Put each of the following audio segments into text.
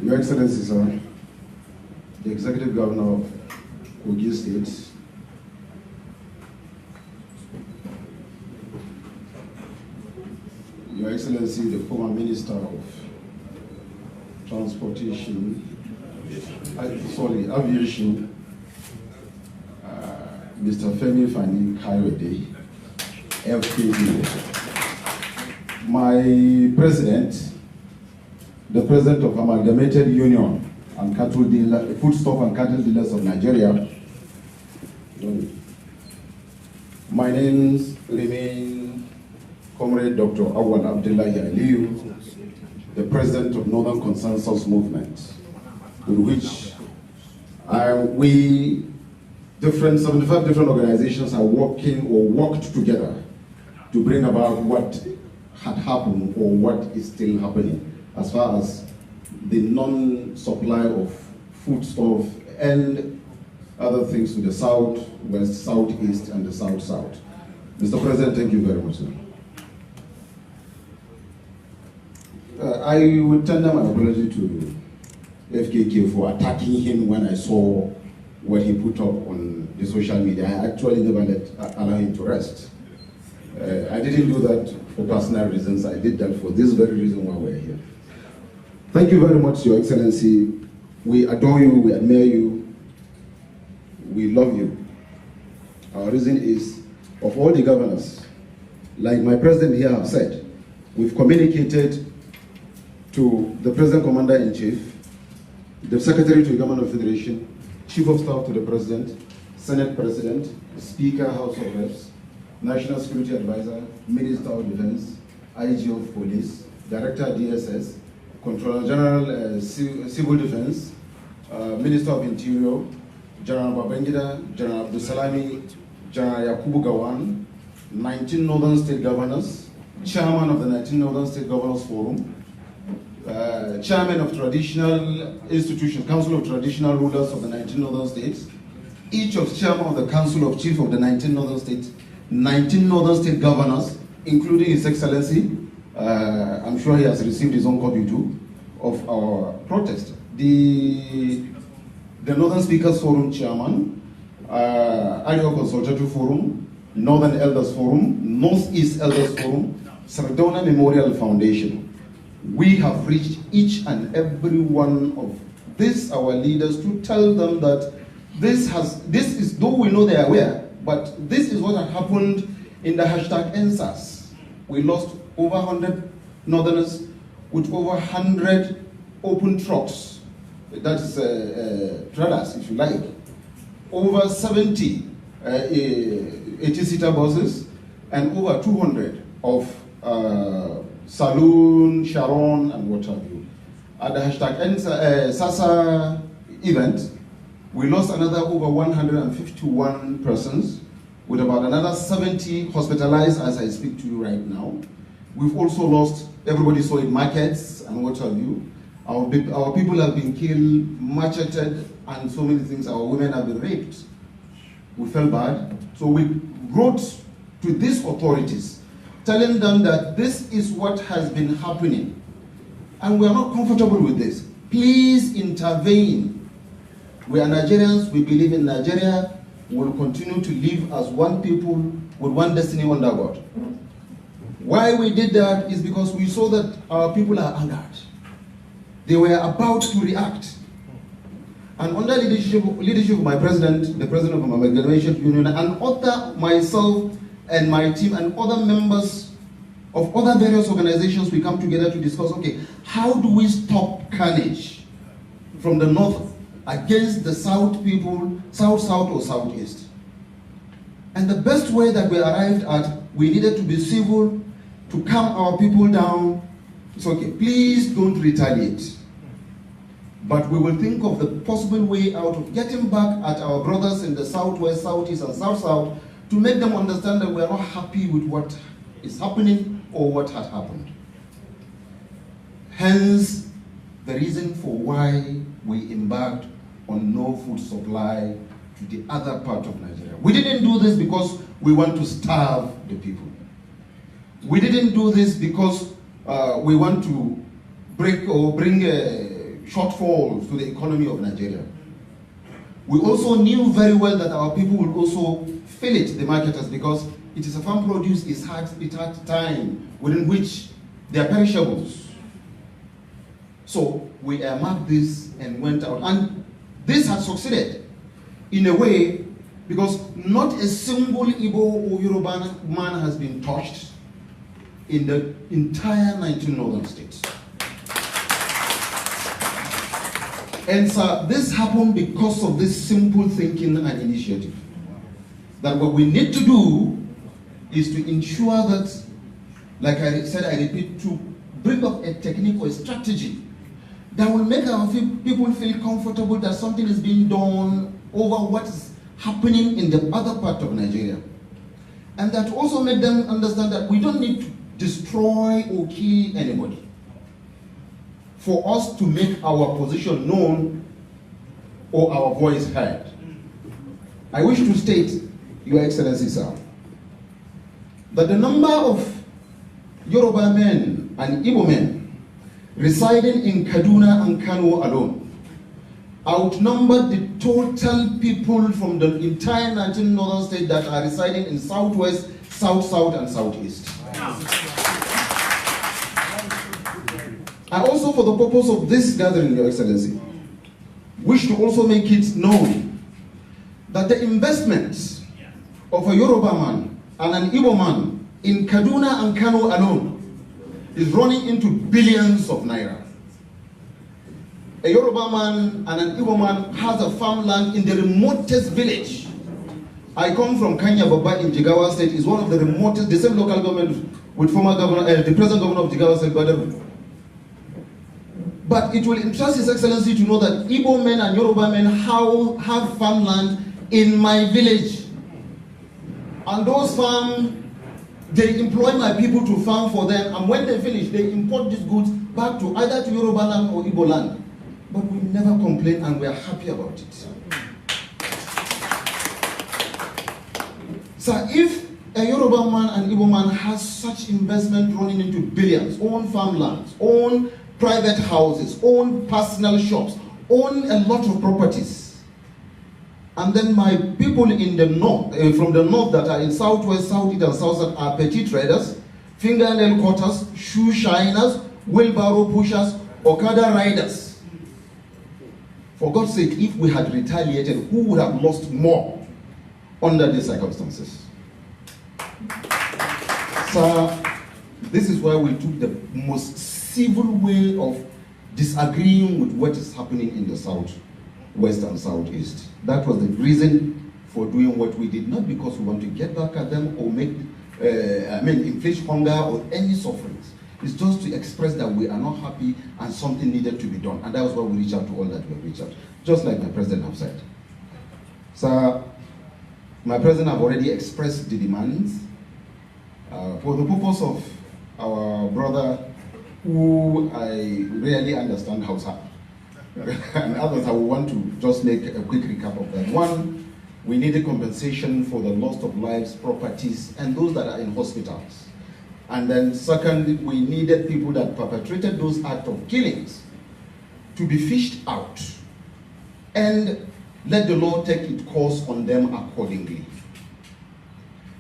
Your Excellency, sir, the Executive Governor of Kogi State, Your Excellency, the former Minister of Transportation, Aviation, Mr. Femi Fani-Kayode, FKD. My President, the President of Amalgamated Union and Cattle Dealer, Foodstuff and Cattle Dealers of Nigeria. My names remain Comrade Dr. Awwal the President of Northern Consensus Movement, with which we 75 different organizations are working or worked together to bring about what had happened or what is still happening as far as the non-supply of foodstuff and other things to the south, west, southeast, and the south-south. Mr. President, thank you very much, sir. I would tender my apology to FKK for attacking him when I saw what he put up on the social media. I actually never allow him to rest. I didn't do that for personal reasons. I did that for this very reason why we're here. Thank you very much, Your Excellency. We adore you, we admire you, we love you. Our reason is, of all the governors, like my president here have said, we've communicated to the President Commander-in-Chief, the Secretary to the Government of the Federation, Chief of Staff to the President, Senate President, Speaker, House of Reps, National Security Advisor, Minister of Defense, IG of Police, Director DSS, Controller General Civil Defense, Minister of Interior, General Babangida, General Abdul Salami, General Yakubu Gawan, 19 Northern State Governors, Chairman of the 19 Northern State Governors Forum, Chairman of Traditional Institutions, Council of Traditional Rulers of the 19 Northern States, each of Chairman of the Council of Chief of the 19 Northern States, 19 Northern State Governors, including His Excellency. I'm sure he has received his own copy too, of our protest. The Northern Speakers Forum Chairman, Arewa Consultative Forum, Northern Elders Forum, Northeast Elders Forum, Sardauna Memorial Foundation. We have reached each and every one of these, our leaders, to tell them that this is, though we know they are aware, but this is what had happened in the #EndSARS. We lost over 100 Northerners with over 100 open trucks, that's trailers, if you like, over 70 80-seater buses, and over 200 of Saloon, Sharon, and what have you. At the #SASA event, we lost another over 151 persons, with about another 70 hospitalized as I speak to you right now. We've also lost, everybody saw it, markets and what have you. Our people have been killed, macheted, and so many things. Our women have been raped. We felt bad. So we wrote to these authorities, telling them that this is what has been happening. And we are not comfortable with this. Please intervene. We are Nigerians, we believe in Nigeria. We will continue to live as one people with one destiny under God. Why we did that is because we saw that our people are angered. They were about to react. And under leadership of my president, the president of my Amalgamated Union, and myself and my team and other members of other various organizations, we come together to discuss, okay, how do we stop carnage from the north against the south people, south or southeast? And the best way that we arrived at, we needed to be civil, to calm our people down. It's okay, please don't retaliate. But we will think of the possible way out of getting back at our brothers in the southwest, southeast, and south-south to make them understand that we are not happy with what is happening or what had happened. Hence, the reason for why we embarked on no food supply to the other part of Nigeria. We didn't do this because we want to starve the people. We didn't do this because we want to break or bring shortfalls to the economy of Nigeria. We also knew very well that our people will also feel it, the marketers, because it is a farm produce, it had time within which they are perishables. So we earmarked this and went out. And this has succeeded in a way because not a single Igbo or Yoruba man has been touched in the entire 19 northern states. And so this happened because of this simple thinking and initiative. That what we need to do is to ensure that, like I said, I repeat, to bring up a technique or a strategy that will make our people feel comfortable that something is being done over what is happening in the other part of Nigeria. And that also make them understand that we don't need to destroy or kill anybody for us to make our position known or our voice heard. I wish to state, Your Excellency, sir, that the number of Yoruba men and Igbo men residing in Kaduna and Kano alone outnumbered the total people from the entire 19 northern states that are residing in southwest, south, and southeast. I also, for the purpose of this gathering, Your Excellency, wish to also make it known that the investment of a Yoruba man and an Igbo man in Kaduna and Kano alone is running into billions of naira. A Yoruba man and an Igbo man has a farmland in the remotest village. I come from Kanya Baba in Jigawa State. Is one of the remotest, the same local government with former governor, the present governor of Jigawa State, Badaru. But it will interest His Excellency to know that Igbo men and Yoruba men have farmland in my village. And those farms, they employ my people to farm for them, and when they finish, they import these goods back to either to Yoruba land or Igbo land. But we never complain, and we are happy about it. So if a Yoruba man and Igbo man has such investment running into billions, own farmlands, own private houses, own personal shops, own a lot of properties, and then my people in the north, from the north that are in southwest, southeast, and south are petty traders, fingernail cutters, shoe shiners, wheelbarrow pushers, Okada riders. For God's sake, if we had retaliated, who would have lost more under these circumstances? So, this is why we took the most civil way of disagreeing with what is happening in the south, west, and southeast. That was the reason for doing what we did, not because we want to get back at them or make, inflict hunger or any sufferings. It's just to express that we are not happy and something needed to be done. And that was why we reached out to all that we have reached out, just like my president have said. So, my president have already expressed the demands for the purpose of our brother, who I really understand Hausa. And others, I want to just make a quick recap of that. One, we needed compensation for the loss of lives, properties, and those that are in hospitals. And then second, we needed people that perpetrated those acts of killings to be fished out and let the law take its course on them accordingly.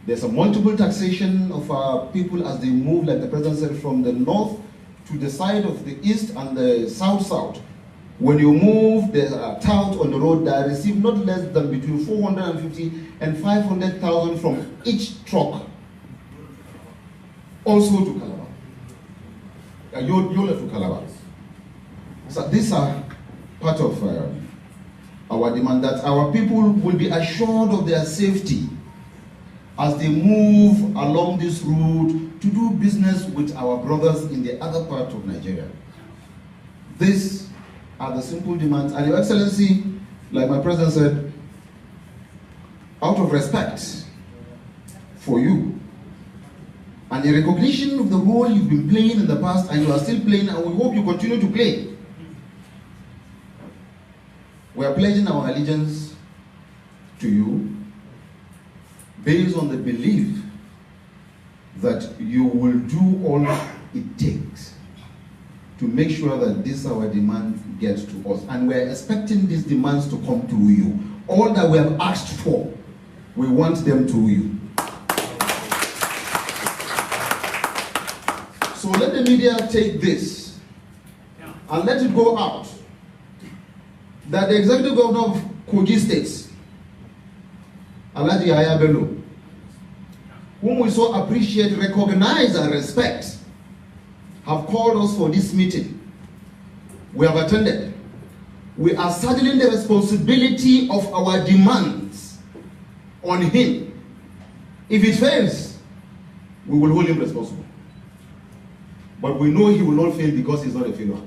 There's a multiple taxation of our people as they move, like the president said, from the north to the side of the east and the south-south. When you move, there's a tout on the road that receive not less than between 450 and 500,000 from each truck. Also to Calabar. Yola to Calabar. So these are part of our demand, that our people will be assured of their safety as they move along this route to do business with our brothers in the other part of Nigeria. These are the simple demands. And Your Excellency, like my president said, out of respect for you, and in recognition of the role you've been playing in the past and you are still playing, and we hope you continue to play, we are pledging our allegiance to you based on the belief that you will do all it takes to make sure that this our demand gets to us. And we're expecting these demands to come through you. All that we have asked for, we want them through you. So let the media take this and let it go out that the executive governor of Kogi State, Yahaya Bello, whom we so appreciate, recognize and respect, have called us for this meeting. We have attended. We are saddling the responsibility of our demands on him. If it fails, we will hold him responsible. But we know he will not fail because he's not a failure.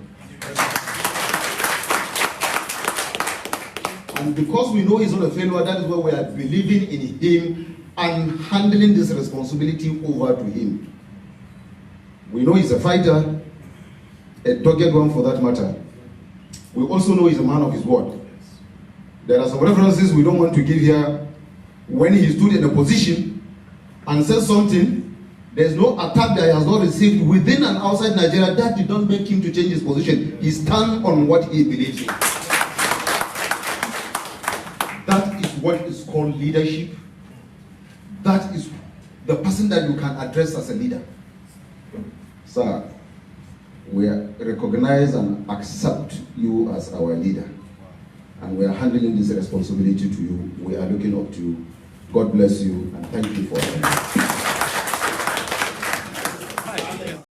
And because we know he's not a failure, that is why we are believing in him and handling this responsibility over to him. We know he's a fighter, a dogged one for that matter. We also know he's a man of his word. There are some references we don't want to give here. When he stood in a position and said something, there's no attack that he has not received within and outside Nigeria. That did not make him to change his position. He stands on what he believes in. That is what is called leadership. That is the person that you can address as a leader. Sir, we recognize and accept you as our leader. And we are handling this responsibility to you. We are looking up to you. God bless you and thank you for it.